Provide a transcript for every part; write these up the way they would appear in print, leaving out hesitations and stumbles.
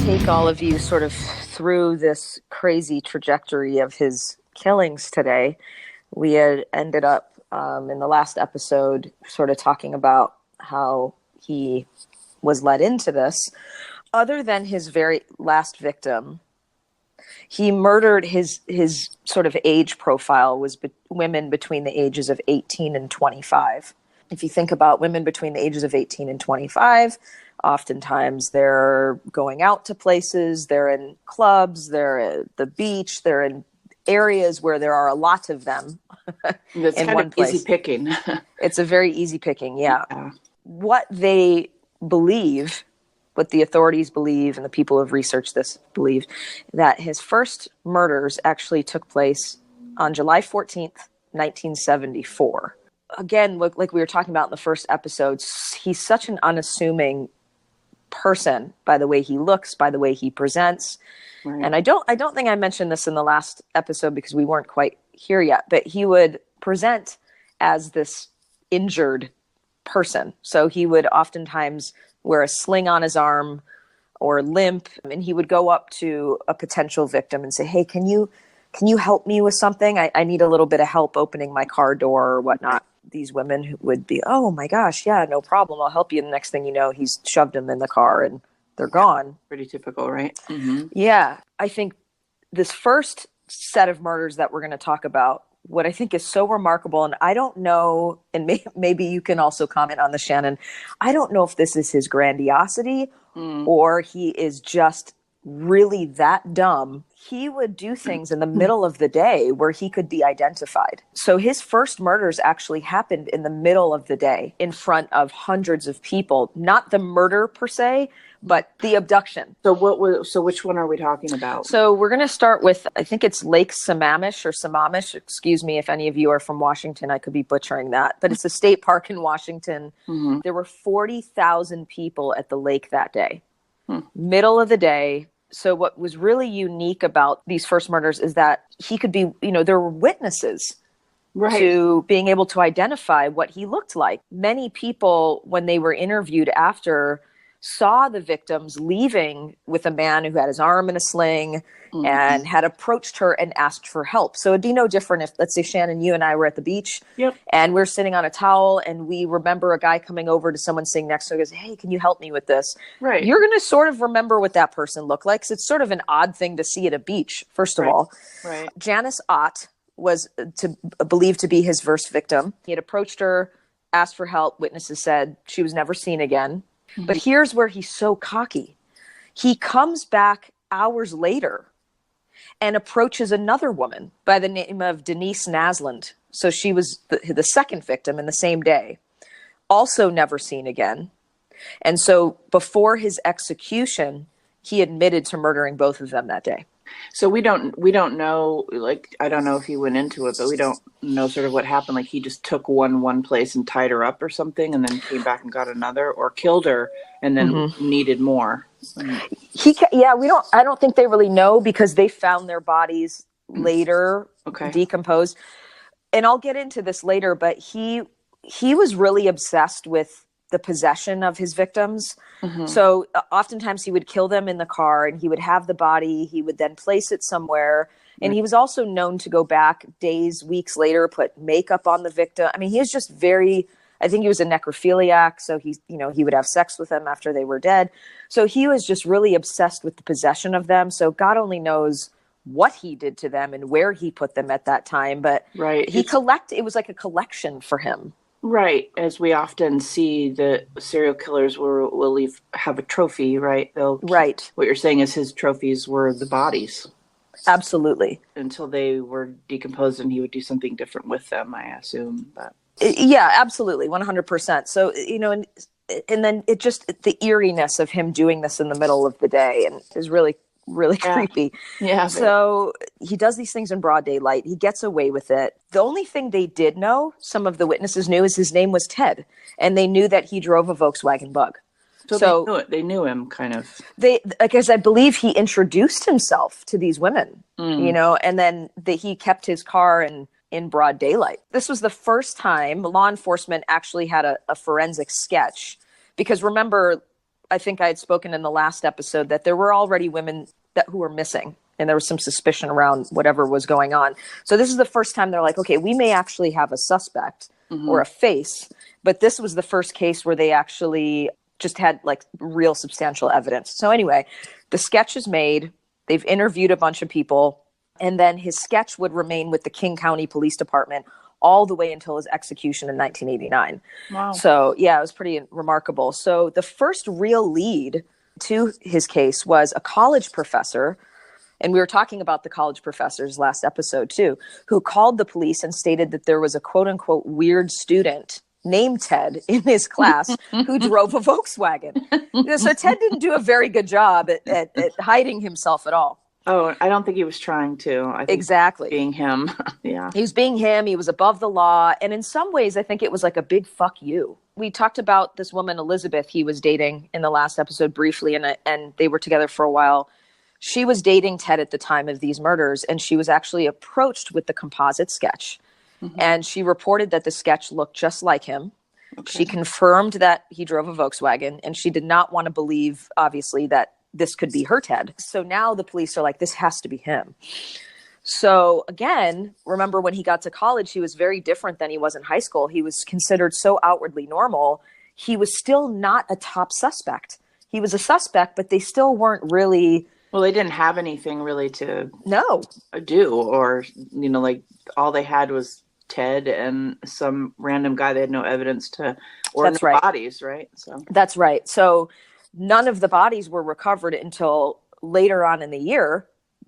take all of you sort of through this crazy trajectory of his killings today. We had ended up in the last episode sort of talking about how he was led into this. Other than his very last victim, he murdered his sort of age profile was women between the ages of 18 and 25. If you think about women between the ages of 18 and 25, oftentimes they're going out to places, they're in clubs, they're at the beach, they're in areas where there are a lot of them. That's in kind one of place. easy picking. It's a very easy picking, yeah. What they believe, what the authorities believe, and the people who have researched this believe, that his first murders actually took place on July 14th, 1974. Again, like we were talking about in the first episode, he's such an unassuming person by the way he looks, by the way he presents. Right. And I don't think I mentioned this in the last episode because we weren't quite here yet, but he would present as this injured person. So he would oftentimes wear a sling on his arm or limp, and he would go up to a potential victim and say, "Hey, can you help me with something? I need a little bit of help opening my car door or whatnot." These women would be, "Oh my gosh, yeah, no problem. I'll help you." And the next thing you know, he's shoved them in the car and they're gone. Pretty typical, right? Mm-hmm. Yeah. I think this first set of murders that we're going to talk about, what I think is so remarkable, and I don't know, and maybe you can also comment on this, Shannon, I don't know if this is his grandiosity or he is just really that dumb. He would do things in the middle of the day where he could be identified. So his first murders actually happened in the middle of the day in front of hundreds of people. Not the murder per se, but the abduction. So which one are we talking about? So we're going to start with, I think it's Lake Sammamish. Excuse me if any of you are from Washington. I could be butchering that. But it's a state park in Washington. Mm-hmm. There were 40,000 people at the lake that day. Middle of the day. So what was really unique about these first murders is that he could be, there were witnesses to being able to identify what he looked like. Many people, when they were interviewed after, saw the victims leaving with a man who had his arm in a sling and had approached her and asked for help. So it'd be no different if, let's say, Shannon, you and I were at the beach and we're sitting on a towel and we remember a guy coming over to someone sitting next to us and goes, "Hey, can you help me with this?" Right. You're going to sort of remember what that person looked like. So it's sort of an odd thing to see at a beach, first of all. Right. Janice Ott was believed to be his first victim. He had approached her, asked for help. Witnesses said she was never seen again. Mm-hmm. But here's where he's so cocky. He comes back hours later and approaches another woman by the name of Denise Nasland. So she was the second victim in the same day, also never seen again. And so before his execution, he admitted to murdering both of them that day. So we don't know, like, I don't know if he went into it, but we don't know sort of what happened. Like he just took one place and tied her up or something and then came back and got another, or killed her and then needed more. I don't think they really know because they found their bodies later decomposed. And I'll get into this later, but he was really obsessed with the possession of his victims. Mm-hmm. So oftentimes he would kill them in the car and he would have the body. He would then place it somewhere. And he was also known to go back days, weeks later, put makeup on the victim. I mean, he was just I think he was a necrophiliac. So he would have sex with them after they were dead. So he was just really obsessed with the possession of them. So God only knows what he did to them and where he put them at that time. But it was like a collection for him. Right. As we often see, the serial killers will have a trophy, right? What you're saying is his trophies were the bodies. Absolutely. Until they were decomposed and he would do something different with them, I assume. But yeah, absolutely. 100%. So, and then it just, the eeriness of him doing this in the middle of the day and is really creepy. Yeah. So he does these things in broad daylight. He gets away with it. The only thing they did know, some of the witnesses knew, is his name was Ted. And they knew that he drove a Volkswagen Bug. So they knew him kind of. Because I believe he introduced himself to these women, and then he kept his car in broad daylight. This was the first time law enforcement actually had a forensic sketch. Because remember, I think I had spoken in the last episode that there were already women who were missing, and there was some suspicion around whatever was going on. So this is the first time they're like, okay, we may actually have a suspect or a face, but this was the first case where they actually just had like real substantial evidence. So anyway, the sketch is made. They've interviewed a bunch of people, and then his sketch would remain with the King County Police Department all the way until his execution in 1989. Wow. So yeah, it was pretty remarkable. So the first real lead to his case was a college professor, and we were talking about the college professors last episode too, who called the police and stated that there was a quote unquote weird student named Ted in his class who drove a Volkswagen. So Ted didn't do a very good job at hiding himself at all. Oh, I don't think he was trying to. I think exactly. Being him. Yeah. He was being him. He was above the law. And in some ways, I think it was like a big fuck you. We talked about this woman, Elizabeth, he was dating in the last episode briefly, and they were together for a while. She was dating Ted at the time of these murders, and she was actually approached with the composite sketch. And she reported that the sketch looked just like him. Okay. She confirmed that he drove a Volkswagen, and she did not want to believe, obviously, that this could be her Ted. So now the police are like, this has to be him. So again, remember when he got to college, he was very different than he was in high school. He was considered so outwardly normal. He was still not a top suspect. He was a suspect, but they still weren't really... Well, they didn't have anything really to do, or, you know, like all they had was Ted and some random guy they had no evidence to, or That's no right. bodies, right? So that's right. So none of the bodies were recovered until later on in the year.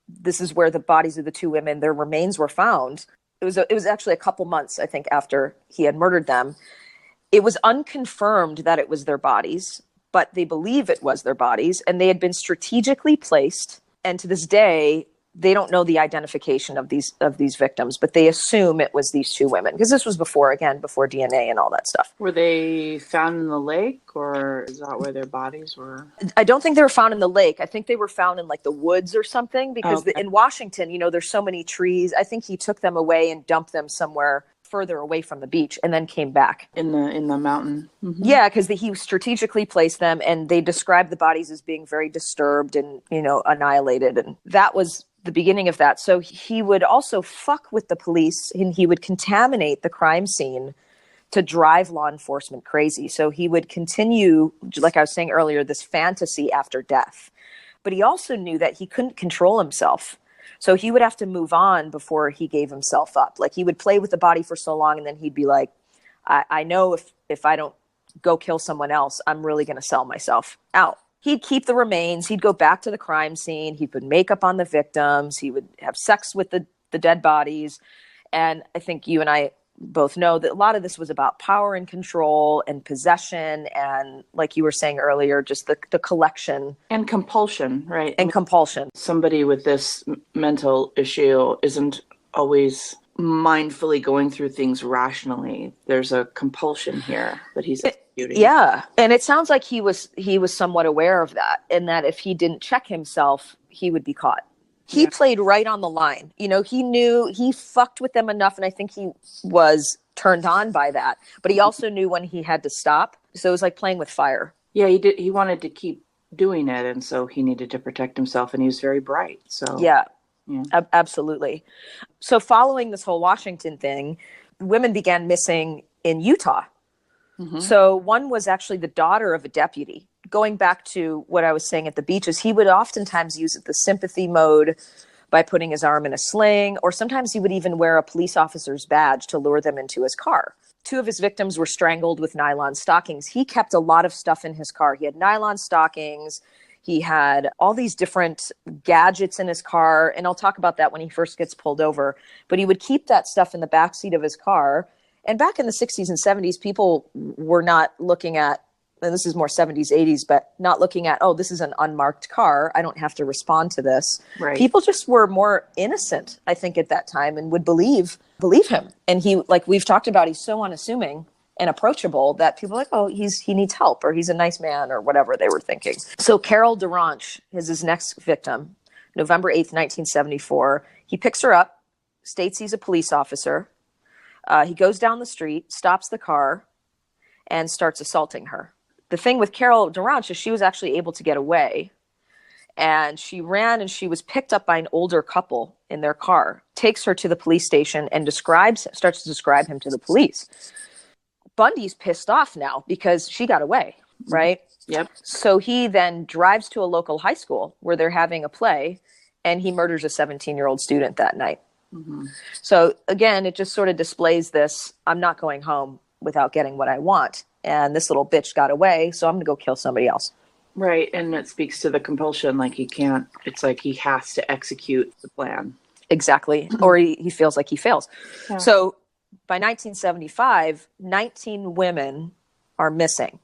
This is where the bodies of the two women, their remains were found. It was actually a couple months, I think, after he had murdered them. It was unconfirmed that it was their bodies, but they believe it was their bodies, and they had been strategically placed. And to this day, they don't know the identification of these victims, but they assume it was these two women, because this was before DNA and all that stuff. Were they found in the lake, or is that where their bodies were? I don't think they were found in the lake. I think they were found in like the woods or something, because in Washington, you know, there's so many trees. I think he took them away and dumped them somewhere further away from the beach and then came back. In the mountain. Mm-hmm. Yeah, because he strategically placed them, and they described the bodies as being very disturbed and, you know, annihilated. And that was the beginning of that. So he would also fuck with the police, and he would contaminate the crime scene to drive law enforcement crazy. So he would continue, like I was saying earlier, this fantasy after death. But he also knew that he couldn't control himself. So he would have to move on before he gave himself up. Like, he would play with the body for so long, and then he'd be like, I know if I don't go kill someone else, I'm really going to sell myself out. He'd keep the remains. He'd go back to the crime scene. He'd put makeup on the victims. He would have sex with the dead bodies. And I think you and I both know that a lot of this was about power and control and possession. And like you were saying earlier, just the collection. And compulsion, right? And compulsion. Somebody with this mental issue isn't always mindfully going through things rationally. There's a compulsion here that he's executing. Yeah. And it sounds like he was somewhat aware of that, and that if he didn't check himself, he would be caught. He played right on the line. You know, he knew he fucked with them enough, and I think he was turned on by that. But he also knew when he had to stop. So it was like playing with fire. Yeah, he did. He wanted to keep doing it, and so he needed to protect himself, and he was very bright. So yeah. Absolutely. So following this whole Washington thing, women began missing in Utah. Mm-hmm. So one was actually the daughter of a deputy. Going back to what I was saying at the beaches, he would oftentimes use the sympathy mode by putting his arm in a sling, or sometimes he would even wear a police officer's badge to lure them into his car. Two of his victims were strangled with nylon stockings. He kept a lot of stuff in his car. He had nylon stockings. He had all these different gadgets in his car, and I'll talk about that when he first gets pulled over. But he would keep that stuff in the backseat of his car. And back in the 60s and 70s, people were not looking at, and this is more 70s, 80s, but not looking at, oh, this is an unmarked car, I don't have to respond to this. Right. People just were more innocent, I think, at that time, and would believe him. And he, like we've talked about, he's so unassuming and approachable that people are like, oh, he needs help, or he's a nice man, or whatever they were thinking. So Carol DeRanche is his next victim, November 8th, 1974. He picks her up, states he's a police officer. He goes down the street, stops the car, and starts assaulting her. the thing with Carol Durant is she was actually able to get away. And she ran and she was picked up by an older couple in their car, takes her to the police station and starts to describe him to the police. Bundy's pissed off now because she got away, right? Yep. So he then drives to a local high school where they're having a play, and he murders a 17-year-old student that night. Mm-hmm. So again, it just sort of displays this, I'm not going home without getting what I want. And this little bitch got away, so I'm going to go kill somebody else. Right. And it speaks to the compulsion. Like it's like he has to execute the plan. Exactly. Or he feels like he fails. Yeah. So by 1975, 19 women are missing.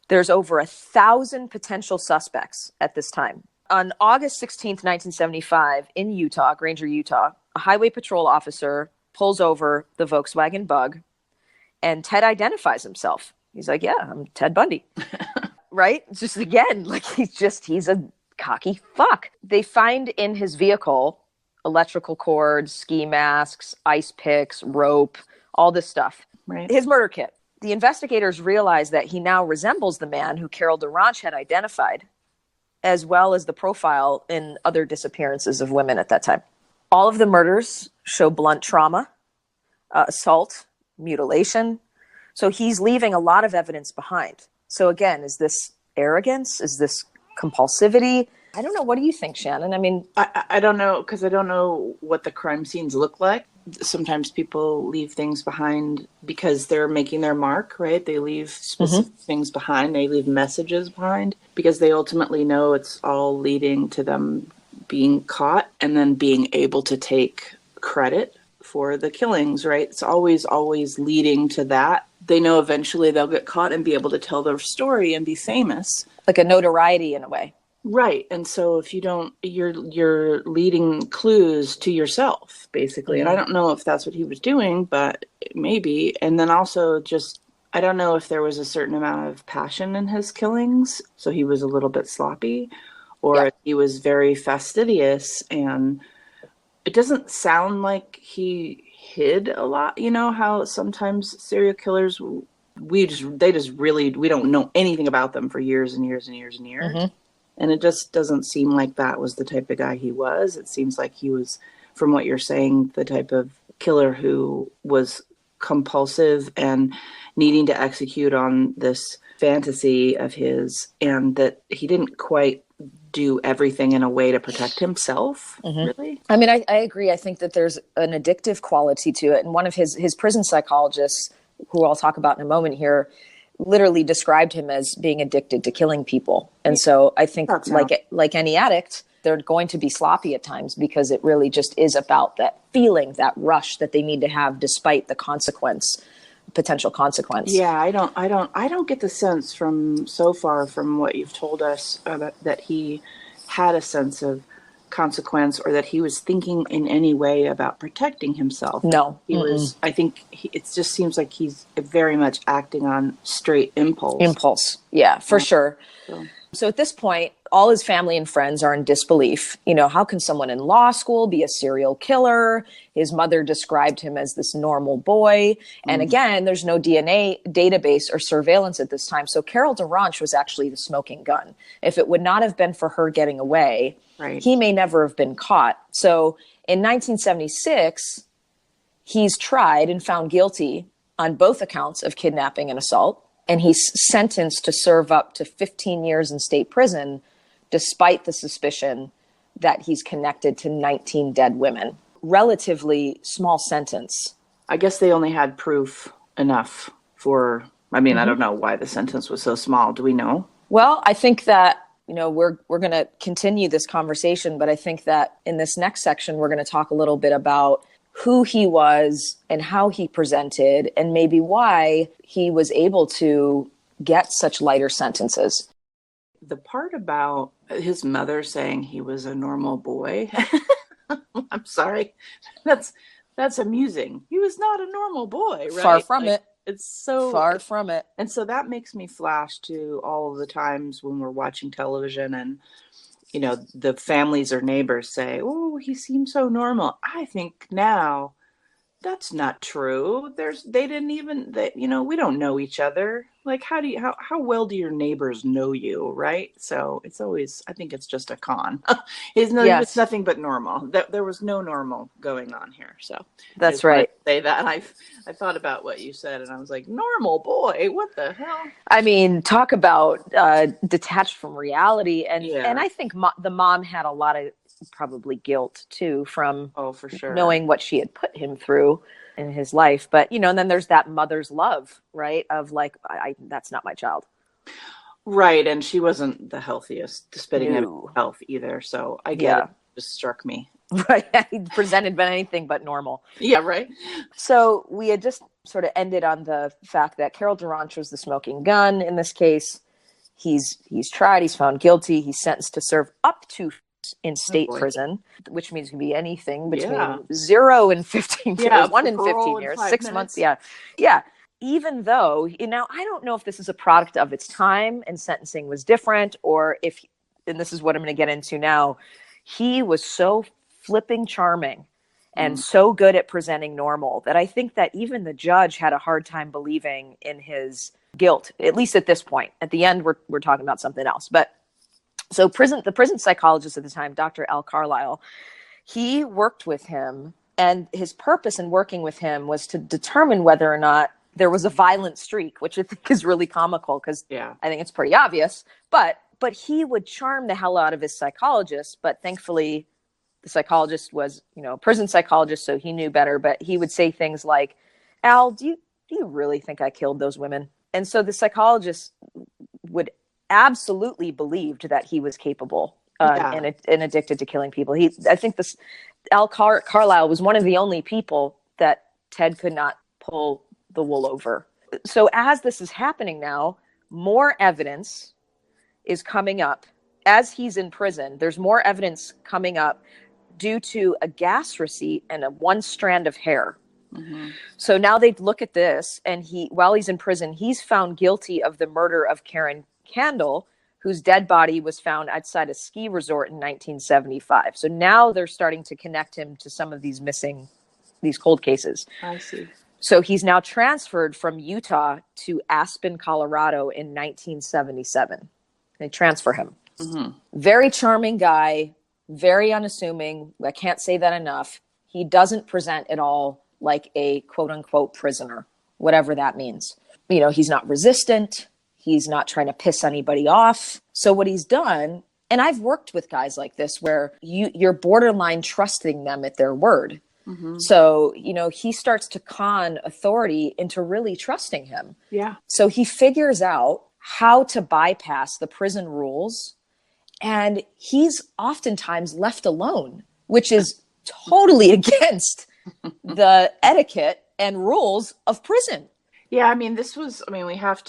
There's over 1,000 potential suspects at this time. On August 16th, 1975, in Utah, Granger, Utah, a highway patrol officer pulls over the Volkswagen Bug, and Ted identifies himself. He's like, yeah, I'm Ted Bundy. Right? Just again, like he's a cocky fuck. They find in his vehicle electrical cords, ski masks, ice picks, rope, all this stuff. Right. His murder kit. The investigators realize that he now resembles the man who Carol Durant had identified, as well as the profile in other disappearances of women at that time. All of the murders show blunt trauma, assault, mutilation. So he's leaving a lot of evidence behind. So again, is this arrogance? Is this compulsivity? I don't know. What do you think, Shannon? I mean, I don't know, because I don't know what the crime scenes look like. Sometimes people leave things behind because they're making their mark, right? They leave specific things behind. They leave messages behind because they ultimately know it's all leading to them being caught and then being able to take credit for the killings, right? It's always leading to that. They know eventually they'll get caught and be able to tell their story and be famous. Like a notoriety in a way. Right. And so if you don't, you're leading clues to yourself, basically. And I don't know if that's what he was doing, but maybe. And then also just, I don't know if there was a certain amount of passion in his killings. So he was a little bit sloppy, or he was very fastidious. And it doesn't sound like he hid a lot. You know how sometimes serial killers, we don't know anything about them for years and years and years and years. Mm-hmm. And it just doesn't seem like that was the type of guy he was. It seems like he was, from what you're saying, the type of killer who was compulsive and needing to execute on this fantasy of his, and that he didn't quite do everything in a way to protect himself, really. I mean, I agree. I think that there's an addictive quality to it. And one of his prison psychologists, who I'll talk about in a moment here, literally described him as being addicted to killing people. And so I think like any addict, they're going to be sloppy at times because it really just is about that feeling, that rush that they need to have despite the potential consequence. Yeah, I don't get the sense from what you've told us that he had a sense of consequence or that he was thinking in any way about protecting himself. No, he was. I think it just seems like he's very much acting on straight impulse. Yeah, for sure. So at this point, all his family and friends are in disbelief. You know, how can someone in law school be a serial killer? His mother described him as this normal boy. And again, there's no DNA database or surveillance at this time. So Carol Durant was actually the smoking gun. If it would not have been for her getting away, he may never have been caught. So in 1976, he's tried and found guilty on both accounts of kidnapping and assault. And he's sentenced to serve up to 15 years in state prison, despite the suspicion that he's connected to 19 dead women. Relatively small sentence. I guess they only had proof enough for, I mean, I don't know why the sentence was so small. Do we know? Well, I think that, you know, we're going to continue this conversation, but I think that in this next section, we're going to talk a little bit about who he was and how he presented and maybe why he was able to get such lighter sentences. The part about his mother saying he was a normal boy, I'm sorry, that's amusing. He was not a normal boy, right? Far from it. It's so far from it. And so that makes me flash to all of the times when we're watching television and, you know, the families or neighbors say, oh, he seems so normal. I think now That's not true. They didn't even, we don't know each other. Like, how well do your neighbors know you, right? So it's always, I think it's just a con. It's Yes, nothing but normal. There was no normal going on here. So I that's just wanted right. to say that. I thought about what you said and I was like, normal boy, what the hell? I mean, talk about detached from reality, and Yeah. I think the mom had a lot of probably guilt too from Oh, for sure. knowing what she had put him through in his life. But and then there's that mother's love, right? Of like, that's not my child. Right. And she wasn't the healthiest, spitting image No, of health either. So I get it. yeah, It just struck me. right. He presented but anything but normal. Yeah, right. So we had just sort of ended on the fact that Carol Durant was the smoking gun in this case. He's tried, he's found guilty, he's sentenced to serve up to in Oh state boy. prison, which means it can be anything Yeah. between 0 and 15 Yeah. years, 1 and Parole 15 in years, 5 6 months. minutes. Yeah. Yeah. Even though, I don't know if this is a product of its time and sentencing was different, or if, and this is what I'm going to get into now, he was so flipping charming and Mm. so good at presenting normal that I think that even the judge had a hard time believing in his guilt, at least at this point. At the end, we're talking about something else. But so the prison psychologist at the time, Dr. Al Carlisle, he worked with him, and his purpose in working with him was to determine whether or not there was a violent streak, which I think is really comical because Yeah. I think it's pretty obvious. But he would charm the hell out of his psychologist. But thankfully, the psychologist was, a prison psychologist, so he knew better. But he would say things like, "Al, do you really think I killed those women?" And so the psychologist would absolutely believed that he was capable Yeah. and addicted to killing people. I think this Carlisle was one of the only people that Ted could not pull the wool over. So as this is happening now, more evidence is coming up. As he's in prison, there's more evidence coming up due to a gas receipt and one strand of hair. Mm-hmm. So now they look at this, and while he's in prison, he's found guilty of the murder of Karen Candle, whose dead body was found outside a ski resort in 1975. So now they're starting to connect him to some of these cold cases. I see. So he's now transferred from Utah to Aspen, Colorado in 1977. They transfer him. Mm-hmm. Very charming guy, very unassuming. I can't say that enough. He doesn't present at all like a quote unquote prisoner, whatever that means. He's not resistant. He's not trying to piss anybody off. So what he's done, and I've worked with guys like this where you're borderline trusting them at their word. Mm-hmm. So, he starts to con authority into really trusting him. Yeah. So he figures out how to bypass the prison rules, and he's oftentimes left alone, which is totally against the etiquette and rules of prison. Yeah, I mean, we have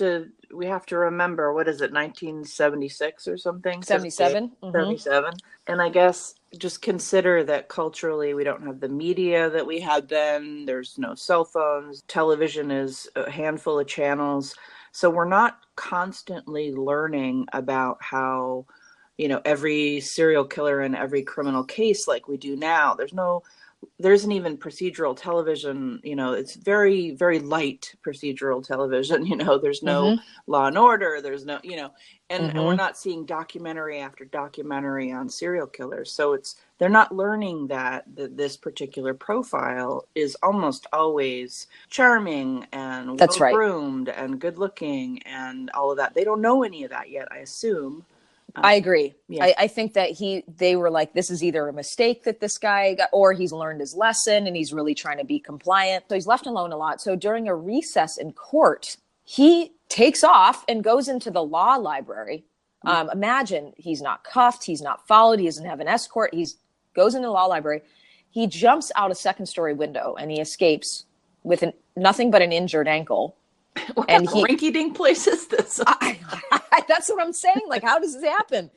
to remember, what is it, 1976 or something? 77. Mm-hmm. 77. And I guess just consider that culturally we don't have the media that we had then. There's no cell phones. Television is a handful of channels. So we're not constantly learning about how, every serial killer and every criminal case like we do now. There isn't even procedural television, it's very, very light procedural television, there's no Law and Order, there's no, and we're not seeing documentary after documentary on serial killers. So they're not learning that this particular profile is almost always charming and well-groomed and good looking and all of that. They don't know any of that yet, I assume. I agree. Yeah. I think that they were like, this is either a mistake that this guy got, or he's learned his lesson and he's really trying to be compliant. So he's left alone a lot. So during a recess in court, he takes off and goes into the law library. Imagine he's not cuffed. He's not followed. He doesn't have an escort. He goes into the law library. He jumps out a second-story window and he escapes with nothing but an injured ankle. What kind of rinky-dink place is this? That's what I'm saying. Like, how does this happen?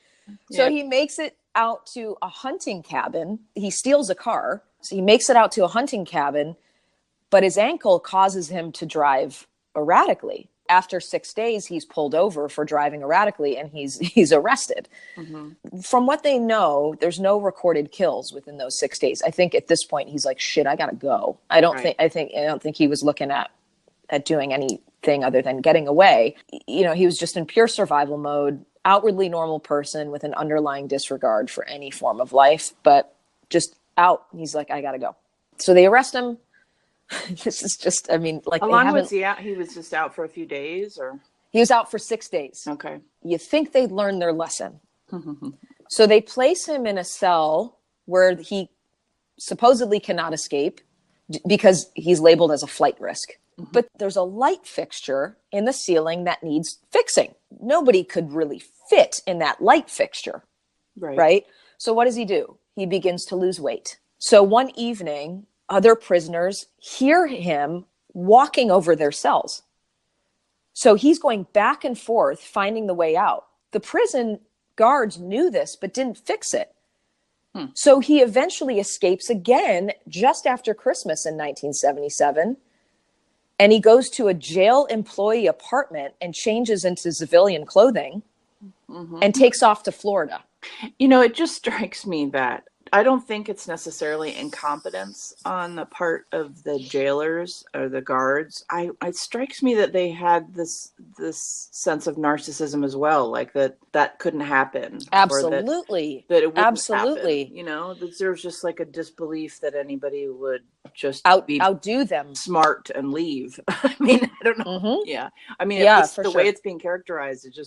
Yeah. So he makes it out to a hunting cabin. He steals a car. So he makes it out to a hunting cabin, but his ankle causes him to drive erratically. after 6 days, he's pulled over for driving erratically and he's arrested. From what they know, there's no recorded kills within those 6 days. I think at this point he's like, shit, I gotta go. I don't think he was looking at doing anything other than getting away. You know, he was just in pure survival mode, outwardly normal person with an underlying disregard for any form of life, but just out. He's like, I gotta go. So they arrest him. This is just, I mean, like, how long was he out? He was just out for a few days, or he was out for 6 days. Okay. You think they'd learn their lesson. So they place him in a cell where he supposedly cannot escape because he's labeled as a flight risk. But there's a light fixture in the ceiling that needs fixing. Nobody could really fit in that light fixture, right? So what does he do? He begins to lose weight. So one evening, other prisoners hear him walking over their cells. So he's going back and forth, finding the way out. The prison guards knew this, but didn't fix it. So he eventually escapes again just after Christmas in 1977. And he goes to a jail employee apartment and changes into civilian clothing and takes off to Florida. You know, it just strikes me that I don't think it's necessarily incompetence on the part of the jailers or the guards. It strikes me that they had this sense of narcissism as well, like that couldn't happen. Absolutely. That it wouldn't Absolutely. happen. You know, that there's just like a disbelief that anybody would just outdo them, smart and leave. I mean, I don't know. Yeah. I mean, the way it's being characterized, it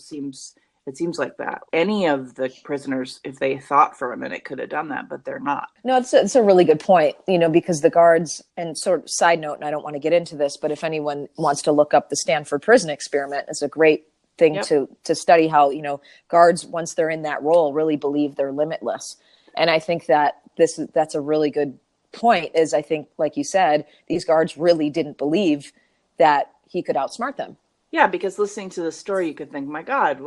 seems like that. Any of the prisoners, if they thought for a minute, could have done that, but they're not. No, it's a really good point, you know, because the guards, and sort of side note, and I don't want to get into this, but if anyone wants to look up the Stanford Prison Experiment, it's a great thing to study how, you know, guards, once they're in that role, really believe they're limitless. And I think that that's a really good point, is I think, like you said, these guards really didn't believe that he could outsmart them. Yeah, because listening to the story, you could think, my God,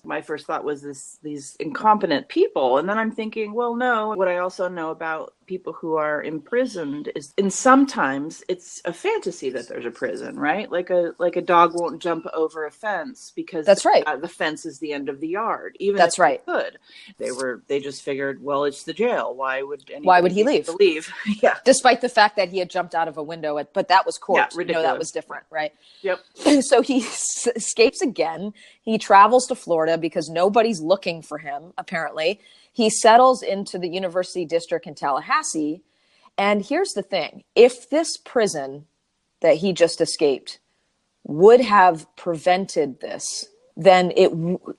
my first thought was these incompetent people. And then I'm thinking, well, no, what I also know about people who are imprisoned is, and sometimes it's a fantasy that there's a prison, right? Like a dog won't jump over a fence because that's right. The fence is the end of the yard. Even that's if right. They could. They just figured, well, it's the jail. Why would he leave? Yeah. Despite the fact that he had jumped out of a window, but that was court. Yeah, ridiculous. That was different, right? Yep. So he escapes again. He travels to Florida because nobody's looking for him, apparently. He settles into the University District in Tallahassee. And here's the thing. If this prison that he just escaped would have prevented this, then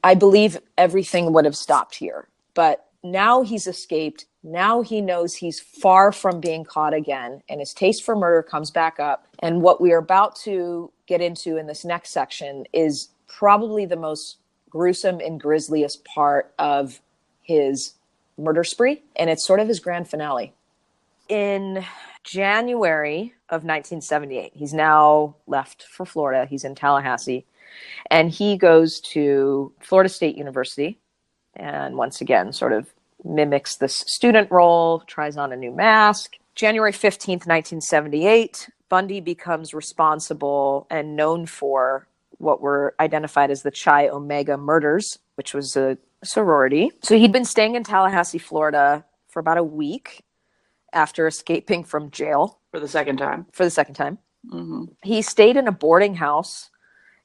I believe everything would have stopped here. But now he's escaped. Now he knows he's far from being caught again, and his taste for murder comes back up. And what we are about to get into in this next section is probably the most gruesome and grisliest part of his murder spree, and it's sort of his grand finale. In January of 1978, he's now left for Florida. He's in Tallahassee, and he goes to Florida State University, and once again sort of mimics this student role, tries on a new mask. January 15th, 1978, Bundy becomes responsible and known for what were identified as the Chi Omega murders, which was a sorority. So he'd been staying in Tallahassee, Florida for about a week after escaping from jail. For the second time. Mm-hmm. He stayed in a boarding house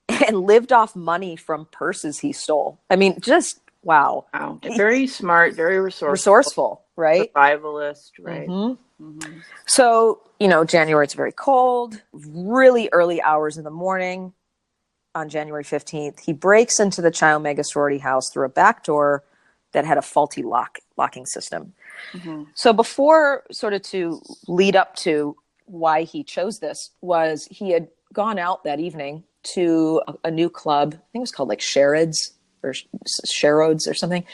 and lived off money from purses he stole. I mean, just wow. Very smart, very resourceful, right? Survivalist, right? Mm-hmm. Mm-hmm. So, you know, January, it's very cold, really early hours in the morning. On January 15th, he breaks into the Chi Omega sorority house through a back door that had a faulty locking system. Mm-hmm. So before, sort of to lead up to why he chose this, was he had gone out that evening to a new club. I think it was called like Sherrod's or something.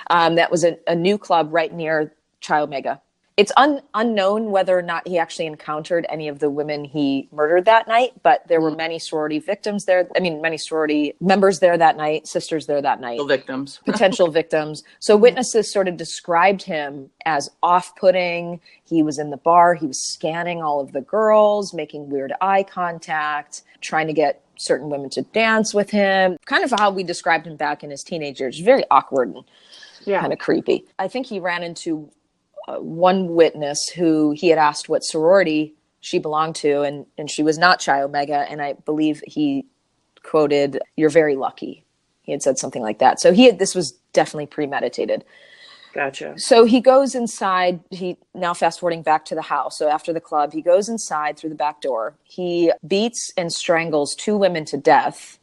That was a new club right near Chi Omega. It's unknown whether or not he actually encountered any of the women he murdered that night, but there were many sorority victims there. I mean, many sorority members there that night, sisters there that night. Potential victims. So witnesses sort of described him as off-putting. He was in the bar. He was scanning all of the girls, making weird eye contact, trying to get certain women to dance with him, kind of how we described him back in his teenage years. Very awkward and kind of creepy. I think he ran into one witness who he had asked what sorority she belonged to, and she was not Chi Omega, and I believe he quoted, "You're very lucky." He had said something like that. So this was definitely premeditated. Gotcha. So he goes inside. Now fast forwarding back to the house. So after the club, he goes inside through the back door. He beats and strangles 2 women to death,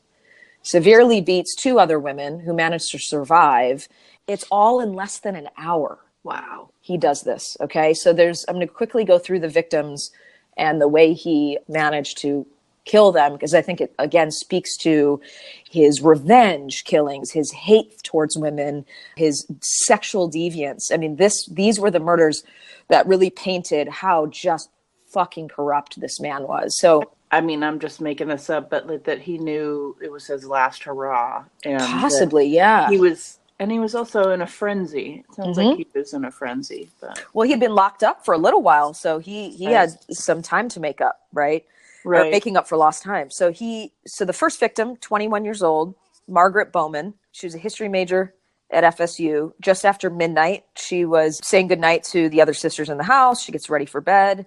severely beats 2 other women who managed to survive. It's all in less than an hour. Wow. He does this. Okay. So I'm going to quickly go through the victims and the way he managed to kill them, because I think it again speaks to his revenge killings, his hate towards women, his sexual deviance. I mean, these were the murders that really painted how just fucking corrupt this man was. So, I mean, I'm just making this up, but that he knew it was his last hurrah, and possibly, yeah. He was also in a frenzy. It sounds like he was in a frenzy. But well, he had been locked up for a little while, so he had some time to make up, right? Or making up for lost time. So the first victim, 21 years old, Margaret Bowman. She was a history major at FSU. Just after midnight, she was saying goodnight to the other sisters in the house. She gets ready for bed.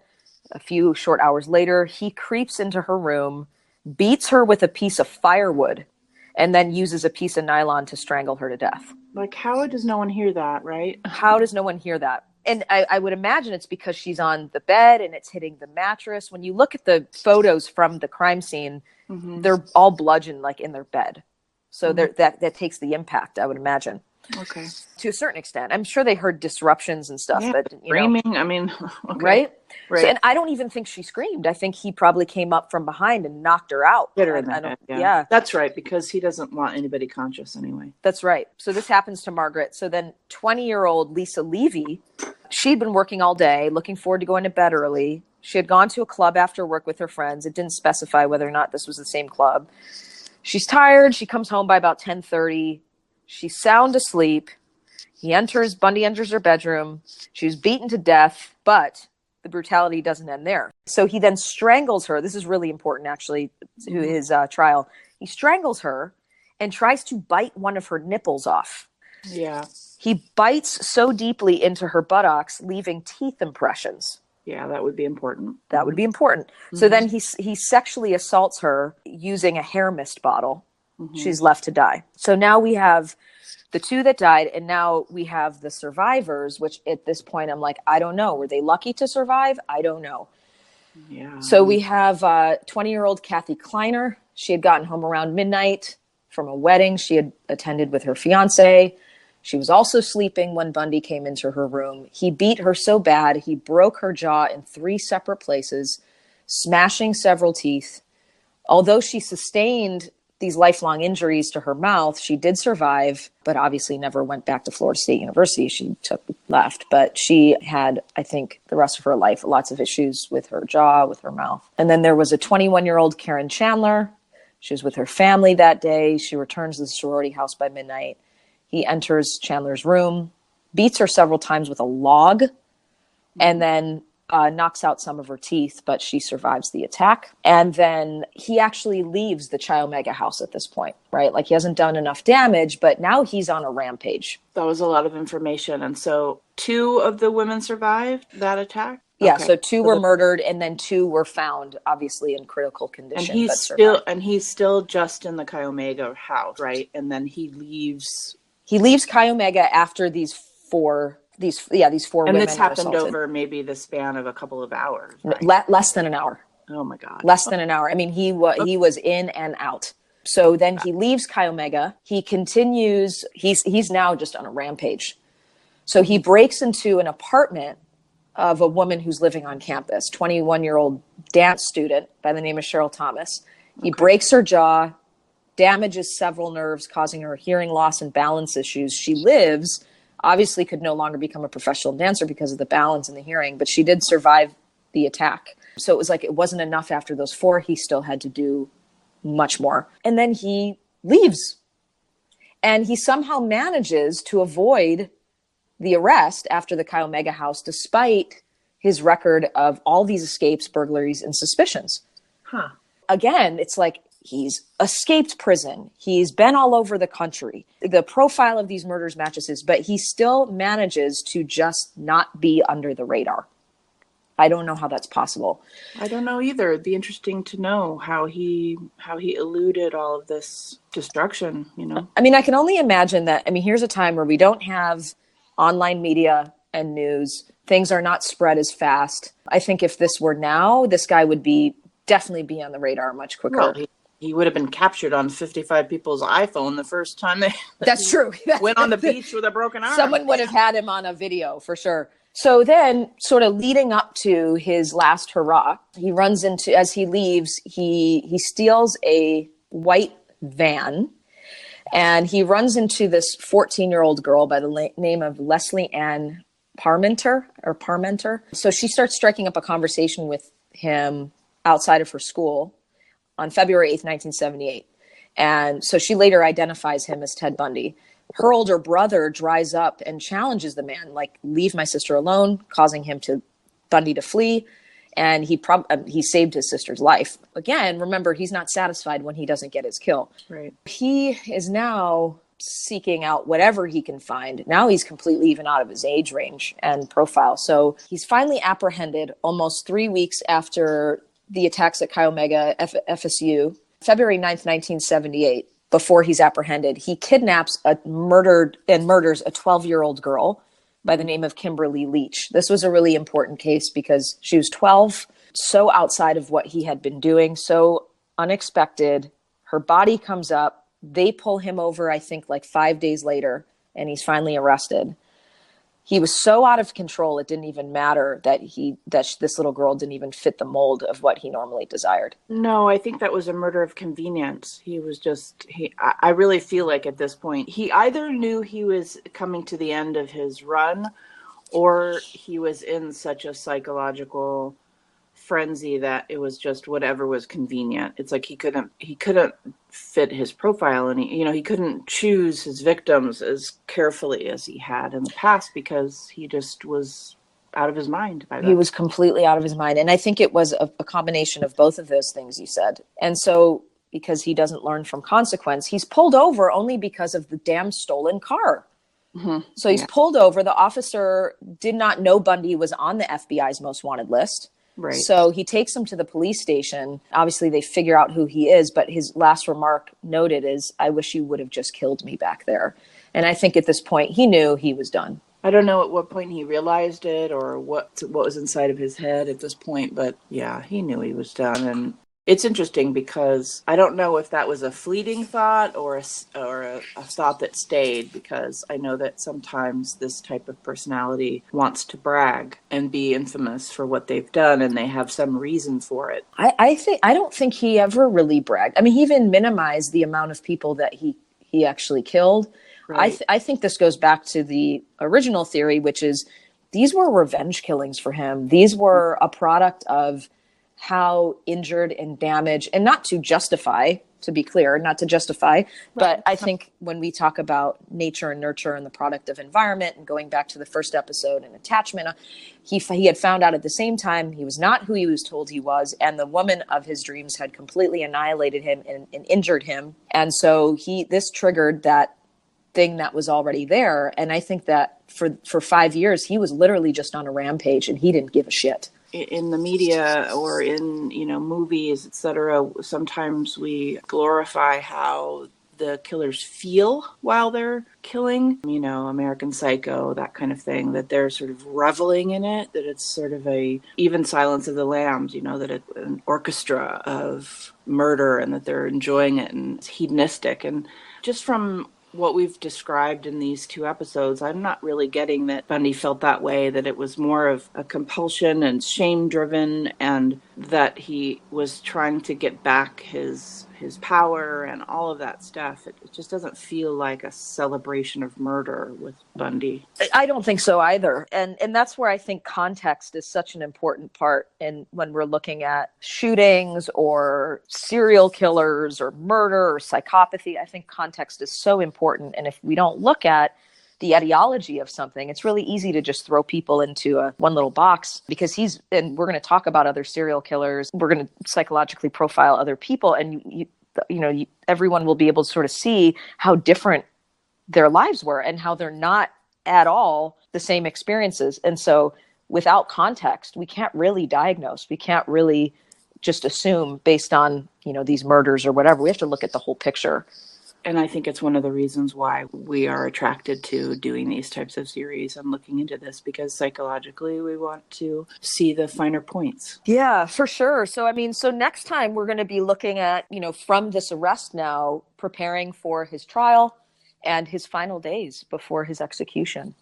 A few short hours later, he creeps into her room, beats her with a piece of firewood, and then uses a piece of nylon to strangle her to death. Like, how does no one hear that, right? How does no one hear that? And I would imagine it's because she's on the bed and it's hitting the mattress. When you look at the photos from the crime scene, they're all bludgeoned like in their bed. So that takes the impact, I would imagine. Okay. To a certain extent. I'm sure they heard disruptions and stuff, but screaming, I mean, okay. Right? So, and I don't even think she screamed. I think he probably came up from behind and knocked her out. Hit her in the head, yeah. That's right, because he doesn't want anybody conscious anyway. That's right. So this happens to Margaret. So then 20-year-old Lisa Levy, she'd been working all day, looking forward to going to bed early. She had gone to a club after work with her friends. It didn't specify whether or not this was the same club. She's tired. She comes home by about 10:30. She's sound asleep. Bundy enters her bedroom. She was beaten to death, but the brutality doesn't end there. So he then strangles her. This is really important, actually, to his trial. He strangles her and tries to bite one of her nipples off. Yeah. He bites so deeply into her buttocks, leaving teeth impressions. Yeah, that would be important. That would be important. So then he sexually assaults her using a hair mist bottle. She's left to die. So now we have the 2 that died, and now we have the survivors, which at this point I'm like, I don't know. Were they lucky to survive? I don't know. Yeah. So we have 20-year-old Kathy Kleiner. She had gotten home around midnight from a wedding she had attended with her fiance. She was also sleeping when Bundy came into her room. He beat her so bad, he broke her jaw in 3 separate places, smashing several teeth. Although she sustained these lifelong injuries to her mouth, she did survive, but obviously never went back to Florida State University. She left, but she had, I think, the rest of her life, lots of issues with her jaw, with her mouth. And then there was a 21-year-old Karen Chandler. She was with her family that day. She returns to the sorority house by midnight. He enters Chandler's room, beats her several times with a log, and then knocks out some of her teeth, but she survives the attack. And then he actually leaves the Chi Omega house at this point, right? Like, he hasn't done enough damage, but now he's on a rampage. That was a lot of information. And so 2 of the women survived that attack? Yeah, okay. So 2 were murdered, and then 2 were found, obviously, in critical condition. And he's still just in the Chi Omega house, right? And then he leaves. He leaves Chi Omega after these 4 women. And this happened over maybe the span of a couple of hours, right? Less than an hour. Oh my God. Less than an hour. I mean, he was in and out. So then he leaves Chi Omega. He continues. He's now just on a rampage. So he breaks into an apartment of a woman who's living on campus, 21-year-old dance student by the name of Cheryl Thomas. He breaks her jaw, damages several nerves, causing her hearing loss and balance issues. She lives, obviously could no longer become a professional dancer because of the balance and the hearing, but she did survive the attack. So it was like, it wasn't enough after those 4. He still had to do much more. And then he leaves. And he somehow manages to avoid the arrest after the Chi Omega house, despite his record of all these escapes, burglaries, and suspicions. Huh. Again, it's like, He's escaped prison. He's been all over the country. The profile of these murders matches his, but he still manages to just not be under the radar. I don't know how that's possible. I don't know either. It'd be interesting to know how he eluded all of this destruction, you know? I mean, I can only imagine that. I mean, here's a time where we don't have online media and news. Things are not spread as fast. I think if this were now, this guy would definitely be on the radar much quicker. Well, he would have been captured on 55 people's iPhone the first time they That's true. went on the beach with a broken arm. Someone would have had him on a video for sure. So then, sort of leading up to his last hurrah, he runs into, as he leaves, he steals a white van, and he runs into this 14-year-old girl by the name of Leslie Ann Parmenter. So she starts striking up a conversation with him outside of her school on February 8th, 1978. And so she later identifies him as Ted Bundy. Her older brother dries up and challenges the man, like, leave my sister alone, causing Bundy to flee. And he saved his sister's life. Again, remember, he's not satisfied when he doesn't get his kill. Right. He is now seeking out whatever he can find. Now he's completely even out of his age range and profile. So he's finally apprehended almost 3 weeks after the attacks at Chi Omega FSU, February 9th, 1978. Before he's apprehended, he kidnaps murders a 12-year-old girl by the name of Kimberly Leach. This was a really important case because she was 12, so outside of what he had been doing, so unexpected. Her body comes up. They pull him over, I think, like 5 days later, and he's finally arrested. He was so out of control, it didn't even matter that this little girl didn't even fit the mold of what he normally desired. No, I think that was a murder of convenience. I really feel like at this point, he either knew he was coming to the end of his run, or he was in such a psychological frenzy that it was just whatever was convenient. It's like he couldn't fit his profile, and he couldn't choose his victims as carefully as he had in the past because he just was out of his mind by then. He was completely out of his mind. And I think it was a combination of both of those things you said. And so because he doesn't learn from consequence, he's pulled over only because of the damn stolen car. Mm-hmm. So he's pulled over. The officer did not know Bundy was on the FBI's most wanted list. Right. So he takes him to the police station. Obviously, they figure out who he is, but his last remark noted is, "I wish you would have just killed me back there." And I think at this point, he knew he was done. I don't know at what point he realized it or what was inside of his head at this point, but yeah, he knew he was done. And it's interesting because I don't know if that was a fleeting thought or a thought that stayed, because I know that sometimes this type of personality wants to brag and be infamous for what they've done, and they have some reason for it. I don't think he ever really bragged. I mean, he even minimized the amount of people that he actually killed. Right. I think this goes back to the original theory, which is these were revenge killings for him. These were a product of how injured and damaged, and not to justify, but I think when we talk about nature and nurture and the product of environment, and going back to the first episode and attachment, he had found out at the same time he was not who he was told he was, and the woman of his dreams had completely annihilated him and injured him. And so this triggered that thing that was already there. And I think that for 5 years, he was literally just on a rampage, and he didn't give a shit. In the media or in, movies, etc., sometimes we glorify how the killers feel while they're killing, American Psycho, that kind of thing, that they're sort of reveling in it, that it's sort of even Silence of the Lambs, that it's an orchestra of murder and that they're enjoying it and it's hedonistic. And just from what we've described in these 2 episodes, I'm not really getting that Bundy felt that way, that it was more of a compulsion and shame driven, and that he was trying to get back his power and all of that stuff. It just doesn't feel like a celebration of murder with Bundy. I don't think so either. And that's where I think context is such an important part when we're looking at shootings or serial killers or murder or psychopathy. I think context is so important. And if we don't look at the etiology of something, it's really easy to just throw people into one little box, because and we're going to talk about other serial killers. We're going to psychologically profile other people. And everyone will be able to sort of see how different their lives were and how they're not at all the same experiences. And so without context, we can't really diagnose. We can't really just assume based on, these murders or whatever. We have to look at the whole picture. And I think it's one of the reasons why we are attracted to doing these types of series and looking into this, because psychologically we want to see the finer points. Yeah, for sure. So, so next time we're going to be looking at, from this arrest now, preparing for his trial and his final days before his execution.